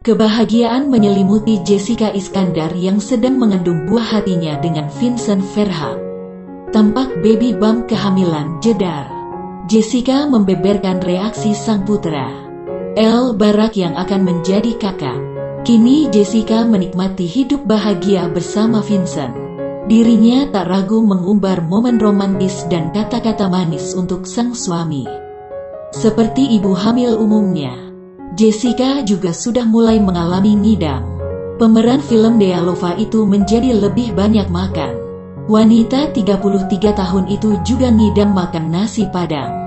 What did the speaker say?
Kebahagiaan menyelimuti Jessica Iskandar yang sedang mengandung buah hatinya dengan Vincent Verhoeven. Tampak baby bump kehamilan jedar. Jessica membeberkan reaksi sang putra, El Barak, yang akan menjadi kakak. Kini Jessica menikmati hidup bahagia bersama Vincent. Dirinya tak ragu mengumbar momen romantis dan kata-kata manis untuk sang suami. Seperti ibu hamil umumnya, Jessica juga sudah mulai mengalami ngidam. Pemeran film Dea Lova itu menjadi lebih banyak makan. Wanita 33 tahun itu juga ngidam makan nasi Padang.